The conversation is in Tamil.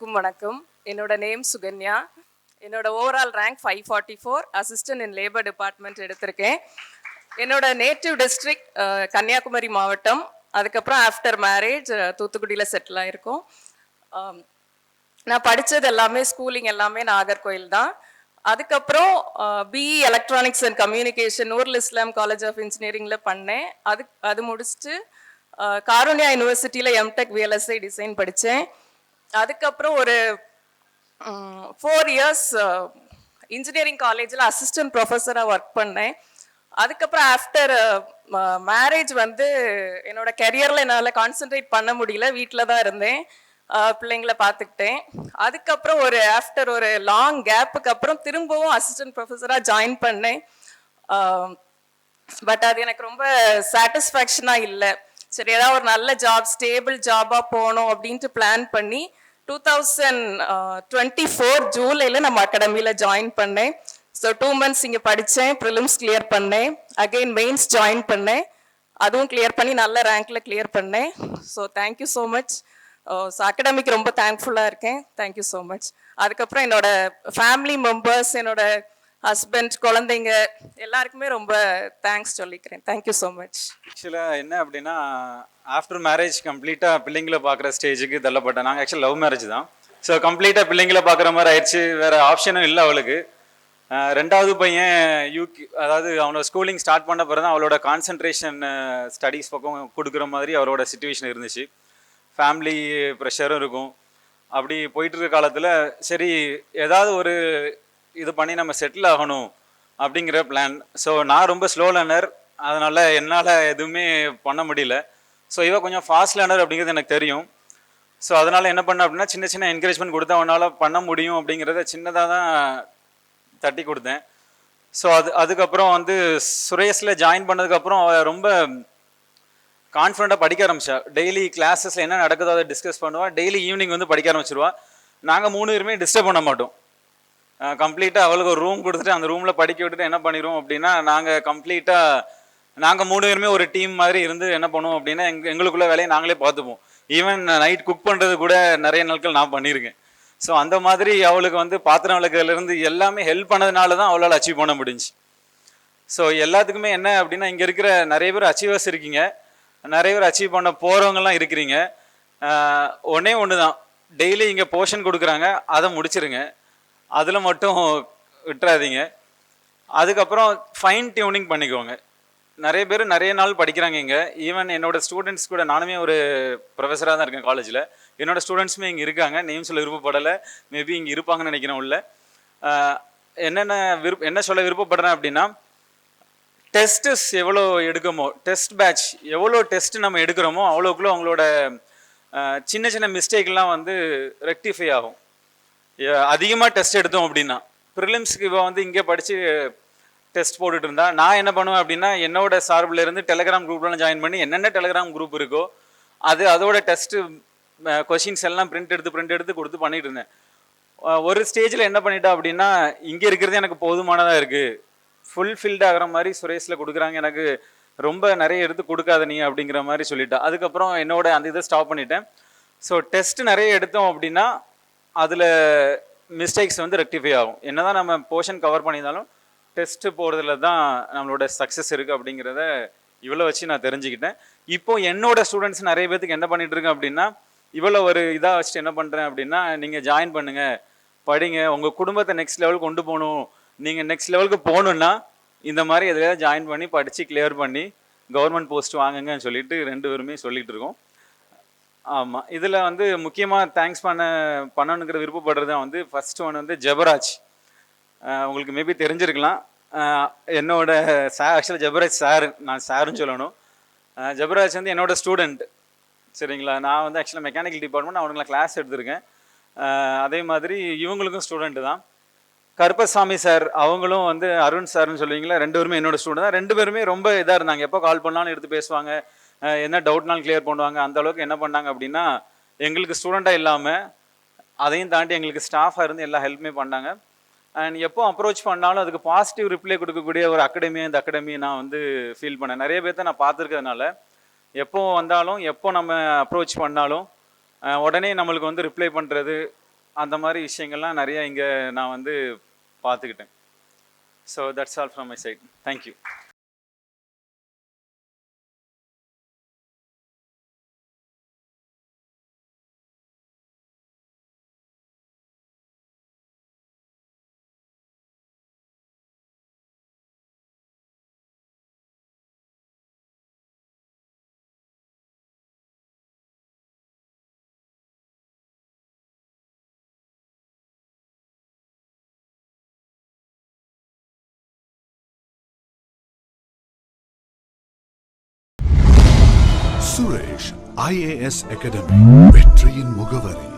அனைவருக்கும் வணக்கம். என்னோட நேம் சுகன்யா. என்னோட overall rank 544, assistant in labour department எடுத்திருக்கேன். என்னோட நேட்டிவ் டிஸ்ட்ரிக்ட் கன்னியாகுமரி மாவட்டம். அதுக்கப்புறம் ஆஃப்டர் மேரேஜ் தூத்துக்குடியில் செட்டில் ஆகிருக்கோம். நான் படித்தது எல்லாமே ஸ்கூலிங் எல்லாமே நாகர்கோயில் தான். அதுக்கப்புறம் BE electronics and communication Noorul Islam college of இன்ஜினியரிங்கில் பண்ணேன். அது முடிச்சுட்டு காருண்யா யூனிவர்சிட்டியில் எம்டெக் விஎல்எஸ்ஐ டிசைன் படித்தேன். அதுக்கப்புறம் ஒரு 4 இயர்ஸ் இன்ஜினியரிங் காலேஜில் அசிஸ்டன்ட் ப்ரொஃபஸராக ஒர்க் பண்ணேன். அதுக்கப்புறம் ஆஃப்டர் மேரேஜ் வந்து என்னோட கெரியரில் என்னால் கான்சென்ட்ரேட் பண்ண முடியல, வீட்டில் தான் இருந்தேன், பிள்ளைங்களை பார்த்துக்கிட்டேன். அதுக்கப்புறம் ஆஃப்டர் ஒரு லாங் கேப்புக்கு அப்புறம் திரும்பவும் அசிஸ்டன்ட் ப்ரொஃபஸராக ஜாயின் பண்ணேன். பட் அது எனக்கு ரொம்ப சாட்டிஸ்ஃபேக்ஷனாக இல்லை. சரி, ஏதாவது ஒரு நல்ல ஜாப், ஸ்டேபிள் ஜாபாக போகணும் அப்படின்ட்டு பிளான் பண்ணி 2024 ஜூலையில் நம்ம அகாடமியில் ஜாயின் பண்ணேன். ஸோ 2 months இங்கே படித்தேன், ப்ரிலிம்ஸ் கிளியர் பண்ணேன், அகெயின் மெயின்ஸ் ஜாயின் பண்ணேன், அதுவும் கிளியர் பண்ணி நல்ல ரேங்க்கில் கிளியர் பண்ணேன். So thank you so much. So அகாடமிக்கு ரொம்ப தேங்க்ஃபுல்லாக இருக்கேன். Thank you so much. அதுக்கப்புறம் என்னோட ஃபேமிலி மெம்பர்ஸ், என்னோட ஹஸ்பண்ட், குழந்தைங்க எல்லாருக்குமே ரொம்ப தேங்க்ஸ் சொல்லிக்கிறேன். Thank you so much. ஆக்சுவலாக என்ன அப்படின்னா, ஆஃப்டர் மேரேஜ் கம்ப்ளீட்டாக பிள்ளைங்களை பார்க்குற ஸ்டேஜுக்கு தள்ளப்பட்டேன். நாங்கள் ஆக்சுவலி லவ் மேரேஜ் தான். ஸோ கம்ப்ளீட்டாக பிள்ளைங்களை பார்க்குற மாதிரி ஆயிடுச்சு. வேறு ஆப்ஷனும் இல்லை அவளுக்கு. ரெண்டாவது பையன் அதாவது அவனோட ஸ்கூலிங் ஸ்டார்ட் பண்ண பிறகு தான் அவளோட கான்சன்ட்ரேஷன் ஸ்டடீஸ் பக்கம் கொடுக்குற மாதிரி அவரோட சுச்சுவேஷன் இருந்துச்சு. ஃபேமிலி ப்ரெஷரும் இருக்கும். அப்படி போயிட்டுருக்க காலத்தில் சரி ஏதாவது ஒரு இது பண்ணி நம்ம செட்டில் ஆகணும் அப்படிங்கிற பிளான். ஸோ நான் ரொம்ப ஸ்லோ லேர்னர், அதனால் என்னால் எதுவுமே பண்ண முடியல. ஸோ கொஞ்சம் ஃபாஸ்ட் லேர்னர் அப்படிங்கிறது எனக்கு தெரியும். ஸோ அதனால் என்ன பண்ண அப்படின்னா, சின்ன சின்ன என்கரேஜ்மெண்ட் கொடுத்தா அவனால் பண்ண முடியும் அப்படிங்கிறத சின்னதாக தான் தட்டி கொடுத்தேன். ஸோ அதுக்கப்புறம் வந்து சுரேஷில் ஜாயின் பண்ணதுக்கப்புறம் அவள் ரொம்ப கான்ஃபிடண்ட்டாக படிக்க ஆரம்பிச்சா. டெய்லி கிளாஸஸில் என்ன நடக்குதோ அதை டிஸ்கஸ் பண்ணுவாள். டெய்லி ஈவினிங் வந்து படிக்க ஆரம்பிச்சிருவா. நாங்கள் 3 பேருமே டிஸ்டர்ப் பண்ண மாட்டோம். கம்ப்ளீட்டாக அவளுக்கு ஒரு ரூம் கொடுத்துட்டு அந்த ரூமில் படிக்க விட்டுட்டு என்ன பண்ணிடுவோம் அப்படின்னா, நாங்கள் 3 பேருமே ஒரு டீம் மாதிரி இருந்து என்ன பண்ணுவோம் அப்படின்னா, எங்களுக்குள்ள வேலையை நாங்களே பார்த்துப்போம். ஈவன் நைட் குக் பண்ணுறது கூட நிறைய நாட்கள் நான் பண்ணியிருக்கேன். ஸோ அந்த மாதிரி அவளுக்கு வந்து பாத்திரம் விளக்குறதுலேருந்து எல்லாமே ஹெல்ப் பண்ணதுனால தான் அவளால் அச்சீவ் பண்ண முடிஞ்சு. ஸோ எல்லாத்துக்குமே என்ன அப்படின்னா, இங்கே இருக்கிற நிறைய பேர் அச்சீவர்ஸ் இருக்கீங்க, நிறைய பேர் அச்சீவ் பண்ண போகிறவங்கலாம் இருக்கிறீங்க. ஒன்றே ஒன்று தான், டெய்லி இங்கே போர்ஷன் கொடுக்குறாங்க, அதை முடிச்சிருங்க, அதில் மட்டும் விட்டுறாதீங்க. அதுக்கப்புறம் ஃபைன் டியூனிங் பண்ணிக்கோங்க. நிறைய பேர் நிறைய நாள் படிக்கிறாங்க இங்கே. ஈவன் என்னோடய ஸ்டூடெண்ட்ஸ் கூட, நானுமே ஒரு ப்ரொஃபஸராக தான் இருக்கேன் காலேஜில். என்னோடய ஸ்டூடெண்ட்ஸுமே இங்கே இருக்காங்க. நேம் சொல்ல விருப்பப்படலை, மேபி இங்கே இருப்பாங்கன்னு நினைக்கிறேன் உள்ள. என்ன சொல்ல விருப்பப்படுறேன் அப்படின்னா, டெஸ்ட்டஸ் எவ்வளோ எடுக்கமோ, டெஸ்ட் பேட்ச் எவ்வளோ டெஸ்ட் நம்ம எடுக்கிறோமோ அவ்வளோக்குள்ள அவங்களோட சின்ன சின்ன மிஸ்டேக்லாம் வந்து ரெக்டிஃபை ஆகும். அதிகமாக டெஸ்ட் எடுத்தோம் அப்படின்னா, ப்ரிலிம்ஸுக்கு இப்போ வந்து இங்கே படித்து டெஸ்ட் போட்டுட்டு இருந்தா, நான் என்ன பண்ணுவேன் அப்படின்னா, என்னோட சார்பில் இருந்து டெலகிராம் குரூப்லாம் ஜாயின் பண்ணி என்னென்ன டெலகிராம் குரூப் இருக்கோ அதோட டெஸ்ட்டு கொஷின்ஸ் எல்லாம் பிரிண்ட் எடுத்து கொடுத்து பண்ணிட்டு இருந்தேன். ஒரு ஸ்டேஜில் என்ன பண்ணிட்டா அப்படின்னா, இங்கே இருக்கிறது எனக்கு போதுமானதாக இருக்குது, ஃபுல்ஃபில்ட் ஆகிற மாதிரி சுரேஷில் கொடுக்குறாங்க, எனக்கு ரொம்ப நிறைய எடுத்து கொடுக்காத நீ அப்படிங்கிற மாதிரி சொல்லிட்டா. அதுக்கப்புறம் என்னோட அந்த இதை ஸ்டாப் பண்ணிட்டேன். ஸோ டெஸ்ட் நிறைய எடுத்தோம் அப்படின்னா அதில் மிஸ்டேக்ஸ் வந்து ரெக்டிஃபை ஆகும். என்ன தான் நம்ம போர்ஷன் கவர் பண்ணியிருந்தாலும் டெஸ்ட்டு போகிறதுல தான் நம்மளோட சக்ஸஸ் இருக்குது அப்படிங்கிறத இவ்வளோ வச்சு நான் தெரிஞ்சுக்கிட்டேன். இப்போ என்னோடய ஸ்டூடெண்ட்ஸ் நிறைய பேர்த்துக்கு என்ன பண்ணிகிட்ருக்கேன் அப்படின்னா, இவ்வளோ ஒரு இதாக வச்சுட்டு என்ன பண்ணுறேன் அப்படின்னா, நீங்கள் ஜாயின் பண்ணுங்கள், படிங்க, உங்கள் குடும்பத்தை நெக்ஸ்ட் லெவலுக்கு கொண்டு போகணும், நீங்கள் நெக்ஸ்ட் லெவலுக்கு போகணுன்னா இந்த மாதிரி எதில் ஜாயின் பண்ணி படித்து கிளியர் பண்ணி கவர்மெண்ட் போஸ்ட் வாங்குங்கன்னு சொல்லிட்டு 2 பேருமே சொல்லிகிட்டு இருக்கோம். ஆமாம், இதில் வந்து முக்கியமாக தேங்க்ஸ் பண்ணணுங்கிற விருப்பப்படுறது வந்து ஃபஸ்ட்டு ஒன்று வந்து ஜெபராஜ். உங்களுக்கு மேபி தெரிஞ்சிருக்கலாம். என்னோட ஆக்சுவலாக ஜெபராஜ் சார், நான் சாருன்னு சொல்லணும். ஜெபராஜ் வந்து என்னோடய ஸ்டூடெண்ட், சரிங்களா. நான் வந்து ஆக்சுவலாக மெக்கானிக்கல் டிபார்ட்மெண்ட், அவனுங்களை கிளாஸ் எடுத்திருக்கேன். அதே மாதிரி இவங்களுக்கும் ஸ்டூடெண்ட்டு தான். கருப்பசாமி சார், அவங்களும் வந்து அருண் சார்னு சொல்லுவீங்களா, 2 பேருமே என்னோட ஸ்டூடெண்ட் தான். 2 பேருமே ரொம்ப இதாக இருந்தாங்க, எப்போ கால் பண்ணாலும் எடுத்து பேசுவாங்க, என்ன டவுட்னாலும் கிளியர் பண்ணுவாங்க. அந்த அளவுக்கு என்ன பண்ணாங்க அப்படின்னா, எங்களுக்கு ஸ்டூடெண்ட்டாக இல்லாமல் அதையும் தாண்டி எங்களுக்கு ஸ்டாஃபாக இருந்து எல்லா ஹெல்ப்புமே பண்ணாங்க. அண்ட் எப்போ அப்ரோச் பண்ணாலும் அதுக்கு பாசிட்டிவ் ரிப்ளை கொடுக்கக்கூடிய ஒரு அகாடமியை இந்த அகாடமியை நான் வந்து ஃபீல் பண்ணேன். நிறைய பேர்த்த நான் பார்த்துருக்கிறதுனால எப்போ வந்தாலும், எப்போ நம்ம அப்ரோச் பண்ணாலும் உடனே நம்மளுக்கு வந்து ரிப்ளை பண்ணுறது, அந்த மாதிரி விஷயங்கள்லாம் நிறைய இங்கே நான் வந்து பார்த்துக்கிட்டேன். So that's all from my side. Thank you. Suresh IAS academy, வெற்றியின் முகவரி.